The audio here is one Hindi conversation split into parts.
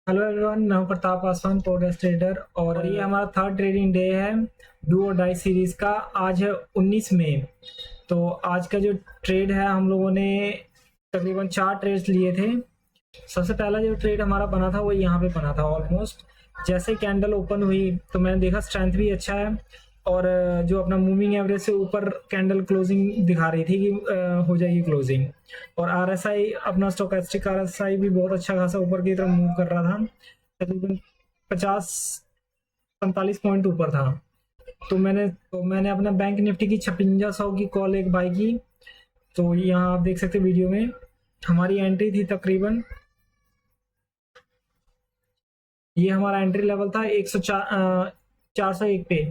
हेलो एवरीवन, मैं हूं प्रताप पासवान, प्रोडेस्ट ट्रेडर। और ये हमारा थर्ड ट्रेडिंग डे है डू और डाई सीरीज का। आज है 19 मई। तो आज का जो ट्रेड है, हम लोगों ने तकरीबन 4 ट्रेड्स लिए थे। सबसे पहला जो ट्रेड हमारा बना था वो यहाँ पे बना था। ऑलमोस्ट जैसे कैंडल ओपन हुई तो मैंने देखा स्ट्रेंथ भी अच्छा है, और जो अपना मूविंग एवरेज से ऊपर कैंडल क्लोजिंग दिखा रही थी कि हो जाएगी क्लोजिंग। और आरएसआई, अपना स्टोकेस्टिक आरएसआई भी बहुत अच्छा खासा ऊपर की तरफ मूव कर रहा था, तकरीबन 50-45 पॉइंट ऊपर था। तो मैंने अपना बैंक निफ्टी की 5600 की कॉल एक बाई की। तो यहाँ आप देख सकते वीडियो में हमारी एंट्री थी तकरीबन, ये हमारा एंट्री लेवल था 401 पे।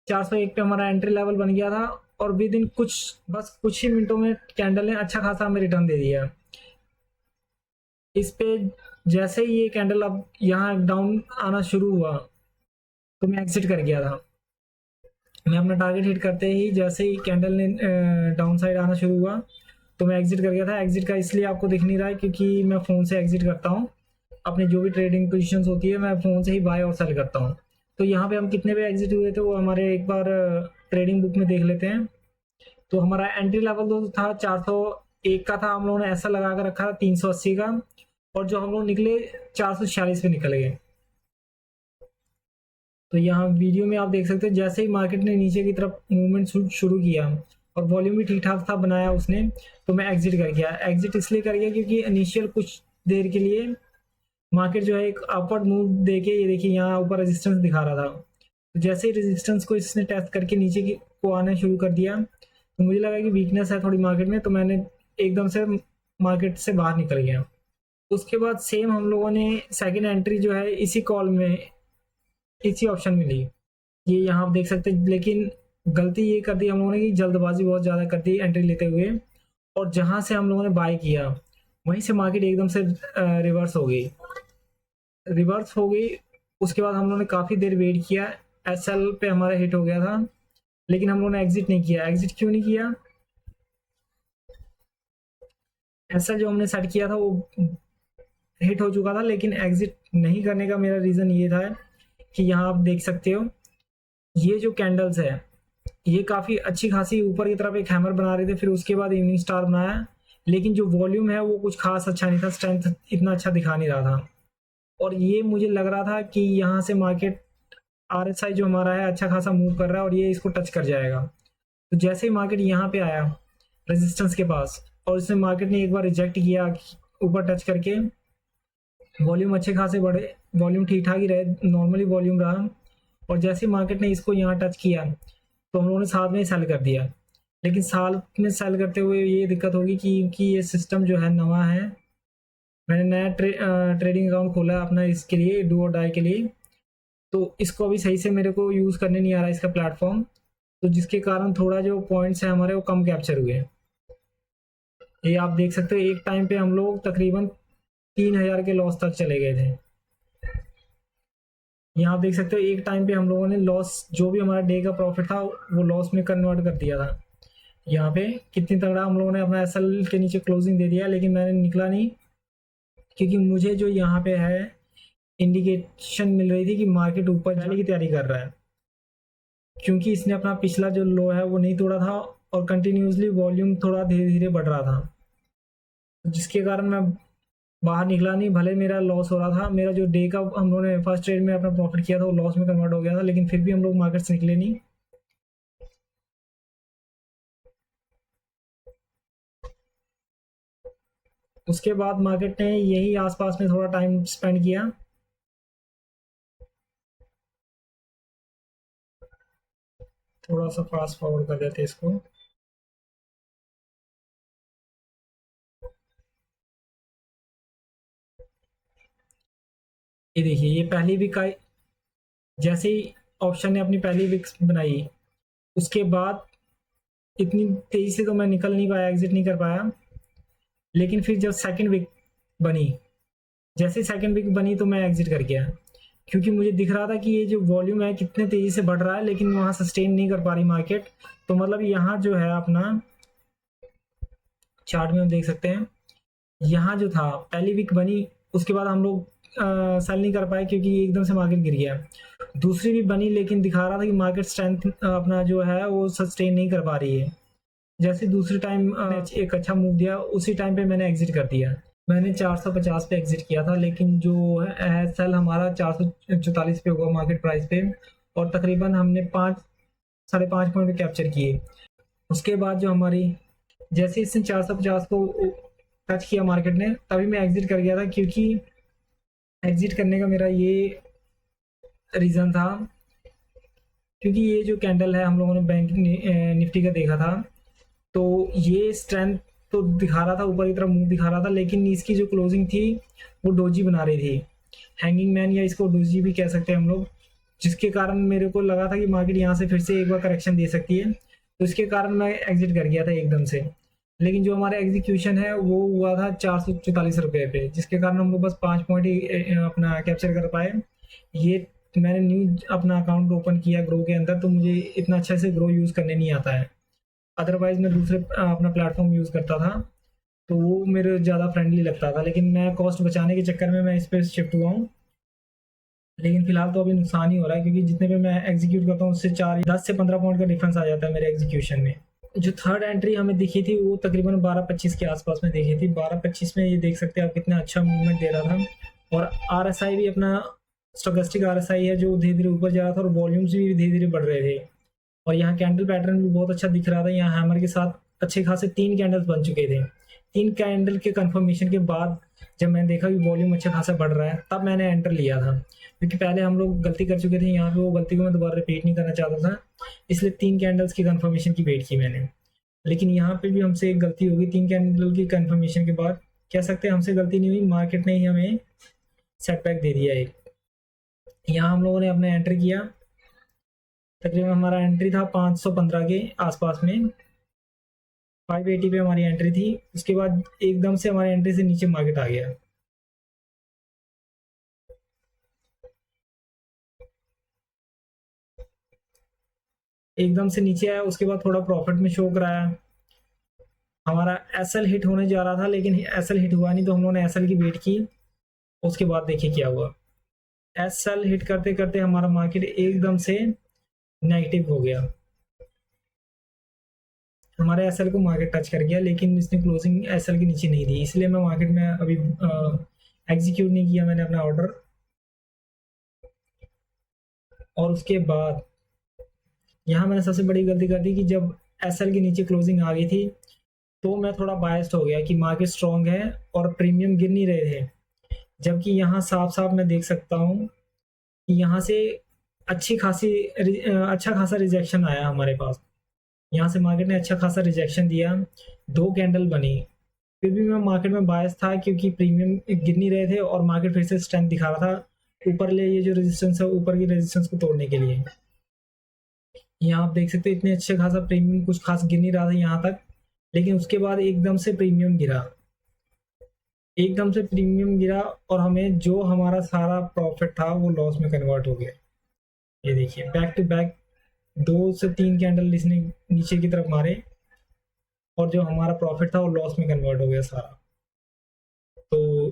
401 पे हमारा एंट्री लेवल बन गया था, और विद इन कुछ ही मिनटों में कैंडल ने अच्छा खासा हमें रिटर्न दे दिया। इस पे जैसे ही ये कैंडल अब यहाँ डाउन आना शुरू हुआ तो मैं एग्जिट कर गया था। मैं अपना टारगेट हिट करते ही जैसे ही कैंडल ने डाउन साइड आना शुरू हुआ तो मैं एग्जिट कर गया था। एग्जिट का इसलिए आपको दिख नहीं रहा है क्योंकि मैं फ़ोन से एग्जिट करता हूँ। अपनी जो भी ट्रेडिंग पोजीशंस होती है मैं फ़ोन से ही बाय और सेल करता हूँ। तो यहाँ पे हम कितने पे एग्जिट हुए थे वो हमारे एक बार ट्रेडिंग बुक में देख लेते हैं। तो हमारा एंट्री लेवल तो था 401 का था, हम लोगों ने ऐसा लगा कर रखा था 380 का, और जो हम लोग निकले 446 पे निकल गए। तो यहाँ वीडियो में आप देख सकते हैं जैसे ही मार्केट ने नीचे की तरफ मूवमेंट शुरू किया और वॉल्यूम भी ठीक ठाक था बनाया उसने, तो मैं एग्जिट कर गया। एग्जिट इसलिए कर गया क्योंकि इनिशियल कुछ देर के लिए मार्केट जो है एक अपवर्ड मूव देके, ये देखिए यहाँ ऊपर रेजिस्टेंस दिखा रहा था। तो जैसे ही रेजिस्टेंस को इसने टेस्ट करके नीचे की को आना शुरू कर दिया तो मुझे लगा कि वीकनेस है थोड़ी मार्केट में, तो मैंने एकदम से मार्केट से बाहर निकल गया। उसके बाद सेम हम लोगों ने सेकेंड एंट्री जो है इसी कॉल में, इसी ऑप्शन में ली। ये यहाँ आप देख सकते हैं, लेकिन गलती ये कर दी हम लोगों ने कि जल्दबाजी बहुत ज़्यादा कर दी एंट्री लेते हुए, और जहाँ से हम लोगों ने बाय किया वहीं से मार्केट एकदम से रिवर्स हो गई। उसके बाद हम लोगों ने काफ़ी देर वेट किया, एसएल पे हमारा हिट हो गया था, लेकिन हम लोगों ने एग्जिट नहीं किया। एग्जिट क्यों नहीं किया? एसएल जो हमने सेट किया था वो हिट हो चुका था, लेकिन एग्जिट नहीं करने का मेरा रीज़न ये था कि यहाँ आप देख सकते हो ये जो कैंडल्स है ये काफ़ी अच्छी खासी ऊपर की तरफ एक हैमर बना रहे थे, फिर उसके बाद इवनिंग स्टार बनाया, लेकिन जो वॉल्यूम है वो कुछ खास अच्छा नहीं था, स्ट्रेंथ इतना अच्छा दिखा नहीं रहा था। और ये मुझे लग रहा था कि यहाँ से मार्केट आरएसआई जो हमारा है अच्छा खासा मूव कर रहा है और ये इसको टच कर जाएगा। तो जैसे ही मार्केट यहाँ पे आया रेजिस्टेंस के पास, और इसमें मार्केट ने एक बार रिजेक्ट किया ऊपर टच करके, वॉल्यूम अच्छे खासे बढ़े, वॉल्यूम ठीक ठाक ही रहे, नॉर्मली वॉल्यूम रहा। और जैसे ही मार्केट ने इसको यहाँ टच किया तो हम लोगों ने साथ में ही सेल कर दिया। लेकिन साथ में सेल करते हुए ये दिक्कत होगी कि क्योंकि ये सिस्टम जो है नवा है, मैंने नया ट्रेडिंग अकाउंट खोला है अपना इसके लिए, डू और डाई के लिए, तो इसको अभी सही से मेरे को यूज़ करने नहीं आ रहा इसका प्लेटफॉर्म, तो जिसके कारण थोड़ा जो पॉइंट्स हैं हमारे वो कम कैप्चर हुए। ये आप देख सकते हो एक टाइम पे हम लोग तकरीबन 3000 के लॉस तक चले गए थे। यहाँ आप देख सकते हो एक टाइम पे हम लोगों ने लॉस, जो भी हमारा डे का प्रॉफिट था वो लॉस में कन्वर्ट कर दिया था। यहाँ पे कितनी तगड़ा हम लोगों ने अपना एसएल के नीचे क्लोजिंग दे दिया, लेकिन मैंने निकला नहीं, क्योंकि मुझे जो यहाँ पे है इंडिकेशन मिल रही थी कि मार्केट ऊपर जाने की तैयारी कर रहा है, क्योंकि इसने अपना पिछला जो लो है वो नहीं तोड़ा था और कंटिन्यूसली वॉल्यूम थोड़ा धीरे धीरे बढ़ रहा था, जिसके कारण मैं बाहर निकला नहीं। भले मेरा लॉस हो रहा था, मेरा जो डे का हम लोगों ने फर्स्ट ट्रेड में अपना प्रॉफिट किया था वो लॉस में कन्वर्ट हो गया था, लेकिन फिर भी हम लोग मार्केट से निकले नहीं। उसके बाद मार्केट ने यही आसपास में थोड़ा टाइम स्पेंड किया। थोड़ा सा फास्ट फॉरवर्ड कर देते इसको। ये देखिए ये पहली वीक का, जैसे ही ऑप्शन ने अपनी पहली वीक बनाई उसके बाद इतनी तेजी से तो मैं निकल नहीं पाया, एग्जिट नहीं कर पाया। लेकिन फिर जब सेकंड वीक बनी, जैसे सेकंड वीक बनी तो मैं एग्जिट कर गया, क्योंकि मुझे दिख रहा था कि ये जो वॉल्यूम है कितने तेजी से बढ़ रहा है, लेकिन वहाँ सस्टेन नहीं कर पा रही मार्केट। तो मतलब यहाँ जो है अपना चार्ट में हम देख सकते हैं, यहाँ जो था पहली वीक बनी उसके बाद हम लोग सेल नहीं कर पाए क्योंकि एकदम से मार्केट गिर गया। दूसरी भी बनी लेकिन दिखा रहा था कि मार्केट स्ट्रेंथ अपना जो है वो सस्टेन नहीं कर पा रही है। जैसे दूसरे टाइम एक अच्छा मूव दिया, उसी टाइम पे मैंने एग्जिट कर दिया। मैंने 450 पे एग्जिट किया था, लेकिन जो है सेल हमारा 444 पे हुआ मार्केट प्राइस पे, और तकरीबन हमने 5-5.5 पॉइंट कैप्चर किए। उसके बाद जो हमारी जैसे इसने 450 को टच किया मार्केट ने, तभी मैं एग्जिट कर गया था, क्योंकि एग्जिट करने का मेरा ये रीज़न था क्योंकि ये जो कैंडल है हम लोगों ने बैंक निफ्टी का देखा था, तो ये स्ट्रेंथ तो दिखा रहा था, ऊपर की तरफ मूव दिखा रहा था, लेकिन इसकी जो क्लोजिंग थी वो डोजी बना रही थी, हैंगिंग मैन या इसको डोजी भी कह सकते हैं हम लोग, जिसके कारण मेरे को लगा था कि मार्केट यहाँ से फिर से एक बार करेक्शन दे सकती है, तो इसके कारण मैं एग्जिट कर गया था एकदम से। लेकिन जो हमारा एग्जीक्यूशन है वो हुआ था 444 रुपये पे, जिसके कारण हम लोग बस 5 पॉइंट ही अपना कैप्चर कर पाए। ये मैंने न्यू अपना अकाउंट ओपन किया ग्रो के अंदर, तो मुझे इतना अच्छे से ग्रो यूज़ करने नहीं आता है। अदरवाइज मैं दूसरे अपना प्लेटफॉर्म यूज़ करता था, तो वो मेरे ज़्यादा फ्रेंडली लगता था, लेकिन मैं कॉस्ट बचाने के चक्कर में मैं इस पर शिफ्ट हुआ हूँ। लेकिन फिलहाल तो अभी नुकसान ही हो रहा है, क्योंकि जितने पे मैं एग्जीक्यूट करता हूँ उससे 10 से 15 पॉइंट का डिफरेंस आ जाता है मेरे एग्जीक्यूशन में। जो थर्ड एंट्री हमें दिखी थी वो तकरीबन 12.25 के आसपास में देखी थी। 12.25 में ये देख सकते हैं आप कितना अच्छा मूवमेंट दे रहा था, और RSI भी अपना स्टोकेस्टिक RSI है जो धीरे धीरे ऊपर जा रहा था, और वॉल्यूम्स भी धीरे धीरे बढ़ रहे थे, और यहाँ कैंडल पैटर्न भी बहुत अच्छा दिख रहा था। यहाँ हैमर के साथ अच्छे खासे 3 कैंडल्स बन चुके थे। 3 कैंडल के कंफर्मेशन के बाद जब मैंने देखा कि वॉल्यूम अच्छा खासा बढ़ रहा है, तब मैंने एंटर लिया था, क्योंकि पहले हम लोग गलती कर चुके थे यहाँ पे, वो गलती को मैं दोबारा रिपीट नहीं करना चाहता था, इसलिए 3 कैंडल्स की कंफर्मेशन की वेट की मैंने। लेकिन यहाँ पे भी हमसे एक गलती होगी, 3 कैंडल की कंफर्मेशन के बाद कह सकते हैं हमसे गलती नहीं हुई, मार्केट ने ही हमें सेटबैक दे दिया एक। यहाँ हम लोगों ने अपना एंटर किया, तकरीबन हमारा एंट्री था 515 के आसपास में, 580 पे हमारी एंट्री थी। उसके बाद एकदम से हमारी एंट्री से नीचे मार्केट आ गया। एकदम से नीचे आया, उसके बाद थोड़ा प्रॉफिट में शो कराया। हमारा SL हिट होने जा रहा था, लेकिन SL हिट हुआ नहीं, तो हम लोगों ने SL की वेट की। उसके बाद देखिए क्या हुआ, SL हिट करते करते हमारा मार्केट एकदम से नेगेटिव हो गया। हमारे SL को मार्केट टच कर गया, लेकिन इसने क्लोजिंग SL के नीचे नहीं दी, इसलिए मैं मार्केट में अभी एग्जीक्यूट नहीं किया मैंने अपना ऑर्डर। और उसके बाद यहाँ मैंने सबसे बड़ी गलती कर दी कि जब SL के नीचे क्लोजिंग आ गई थी, तो मैं थोड़ा बायस्ड हो गया कि मार्केट स्ट्रॉन्ग है और प्रीमियम गिर नहीं रहे थे, जबकि यहाँ साफ साफ मैं देख सकता हूँ कि यहाँ से अच्छा खासा रिजेक्शन आया हमारे पास। यहाँ से मार्केट ने अच्छा खासा रिजेक्शन दिया, 2 कैंडल बनी, फिर भी मैं मार्केट में बायस था क्योंकि प्रीमियम गिर नहीं रहे थे और मार्केट फिर से स्ट्रेंथ दिखा रहा था ऊपर ले, ये जो रेजिस्टेंस है ऊपर की रेजिस्टेंस को तोड़ने के लिए। यहाँ आप देख सकते हैं इतने अच्छे खासा प्रीमियम कुछ खास गिर नहीं रहा था यहाँ तक, लेकिन उसके बाद एकदम से प्रीमियम गिरा, एकदम से प्रीमियम गिरा, और हमें जो हमारा सारा प्रॉफिट था वो लॉस में कन्वर्ट हो गया। ये देखिए बैक टू बैक 2 से 3 कैंडल इसने नीचे की तरफ मारे, और जो हमारा प्रॉफिट था वो लॉस में कन्वर्ट हो गया सारा। तो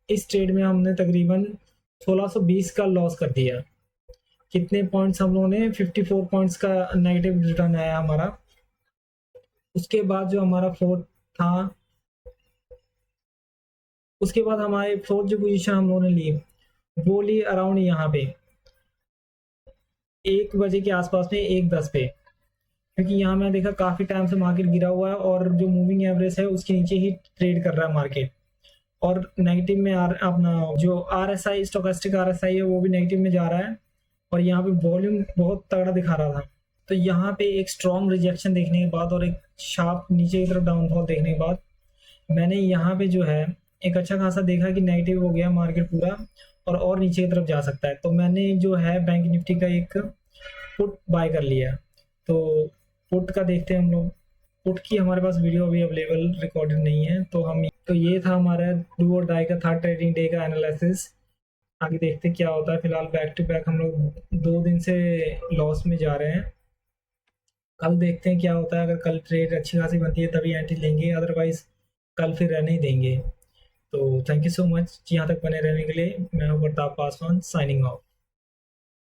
इस ट्रेड में हमने तकरीबन 1620 का लॉस कर दिया। कितने पॉइंट्स हम लोगों ने, 54 पॉइंट्स का नेगेटिव रिटर्न आया हमारा। उसके बाद जो हमारा फोर्थ था, उसके बाद हमारे फोर्थ जो पोजीशन हम लोगों ने ली वो ली अराउंड यहाँ पे 1 बजे के आसपास में, 1:10 पे, क्योंकि यहाँ मैं देखा काफ़ी टाइम से मार्केट गिरा हुआ है और जो मूविंग एवरेज है उसके नीचे ही ट्रेड कर रहा है मार्केट, और नेगेटिव में अपना जो RSI स्टोकेस्टिक RSI है वो भी नेगेटिव में जा रहा है, और यहाँ पे वॉल्यूम बहुत तगड़ा दिखा रहा था। तो यहाँ पे एक स्ट्रॉन्ग रिजेक्शन देखने के बाद और एक शार्प नीचे की तरफ डाउनफॉल देखने के बाद मैंने यहाँ पे जो है एक अच्छा खासा देखा कि नेगेटिव हो गया मार्केट पूरा, और नीचे की तरफ जा सकता है, तो मैंने जो है बैंक निफ्टी का एक पुट बाय कर लिया। तो पुट का देखते हैं हम लोग, पुट की हमारे पास वीडियो अभी अवेलेबल रिकॉर्डेड नहीं है, तो ये था हमारा डू और डाई का थर्ड ट्रेडिंग डे का एनालिसिस। आगे देखते हैं क्या होता है। फिलहाल बैक टू बैक हम लोग 2 दिन से लॉस में जा रहे हैं, कल देखते हैं क्या होता है। अगर कल ट्रेड अच्छी खासी बनती है तभी एंट्री लेंगे, अदरवाइज कल फिर रहने ही देंगे। तो थैंक यू सो मच यहाँ तक बने रहने के लिए। मैं हूँ प्रताप पासवान, साइनिंग ऑफ।